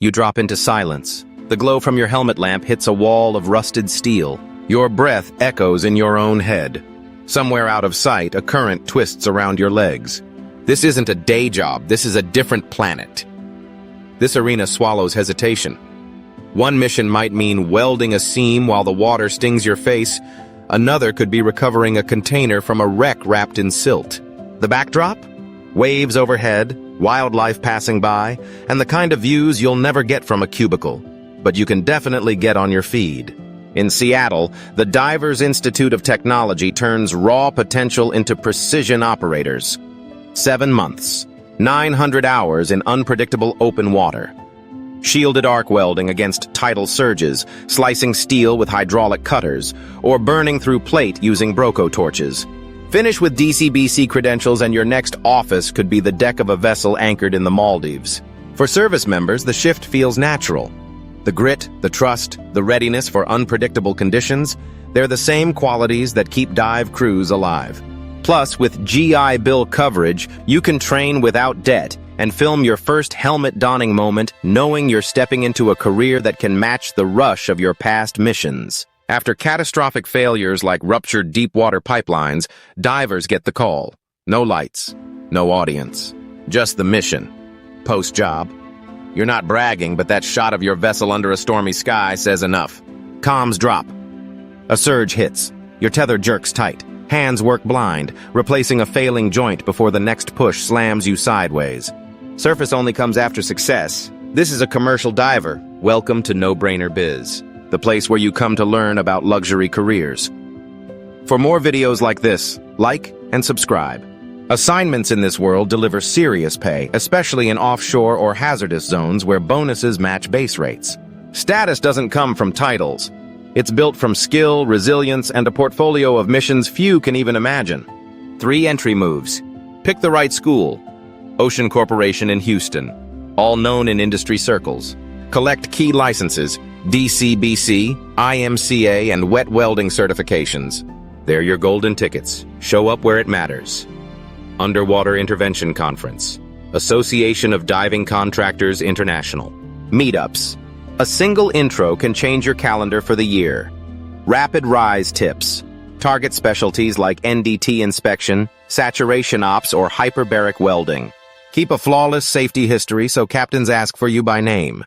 You drop into silence. The glow from your helmet lamp hits a wall of rusted steel. Your breath echoes in your own head. Somewhere out of sight, a current twists around your legs. This isn't a day job, this is a different planet. This arena swallows hesitation. One mission might mean welding a seam while the water stings your face. Another could be recovering a container from a wreck wrapped in silt. The backdrop? Waves overhead, wildlife passing by, and the kind of views you'll never get from a cubicle, but you can definitely get on your feed. In Seattle, the Divers Institute of Technology turns raw potential into precision operators. 7 months, 900 hours in unpredictable open water. Shielded arc welding against tidal surges, slicing steel with hydraulic cutters, or burning through plate using Broco torches. Finish with DCBC credentials and your next office could be the deck of a vessel anchored in the Maldives. For service members, the shift feels natural. The grit, the trust, the readiness for unpredictable conditions, they're the same qualities that keep dive crews alive. Plus, with GI Bill coverage, you can train without debt and film your first helmet-donning moment knowing you're stepping into a career that can match the rush of your past missions. After catastrophic failures like ruptured deep-water pipelines, divers get the call. No lights, no audience, just the mission. Post-job. You're not bragging, but that shot of your vessel under a stormy sky says enough. Comms drop. A surge hits. Your tether jerks tight. Hands work blind, replacing a failing joint before the next push slams you sideways. Surface only comes after success. This is a commercial diver. Welcome to No Brainer Biz, the place where you come to learn about luxury careers. For more videos like this, like and subscribe. Assignments in this world deliver serious pay, especially in offshore or hazardous zones where bonuses match base rates. Status doesn't come from titles. It's built from skill, resilience, and a portfolio of missions few can even imagine. 3 entry moves. Pick the right school. Ocean Corporation in Houston, all known in industry circles. Collect key licenses, DCBC, IMCA, and wet welding certifications. They're your golden tickets. Show up where it matters. Underwater Intervention Conference, Association of Diving Contractors International. Meetups. A single intro can change your calendar for the year. Rapid rise tips. Target specialties like NDT inspection, saturation ops, or hyperbaric welding. Keep a flawless safety history so captains ask for you by name.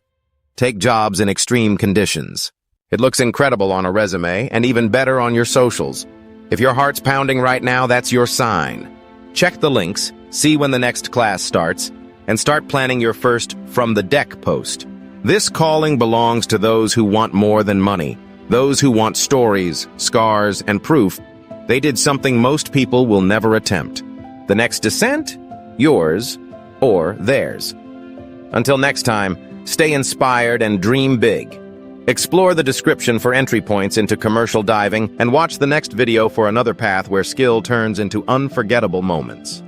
Take jobs in extreme conditions. It looks incredible on a resume and even better on your socials. If your heart's pounding right now, that's your sign. Check the links, see when the next class starts, and start planning your first From the Deck post. This calling belongs to those who want more than money, those who want stories, scars, and proof they did something most people will never attempt. The next descent? Yours or theirs. Until next time, stay inspired and dream big. Explore the description for entry points into commercial diving and watch the next video for another path where skill turns into unforgettable moments.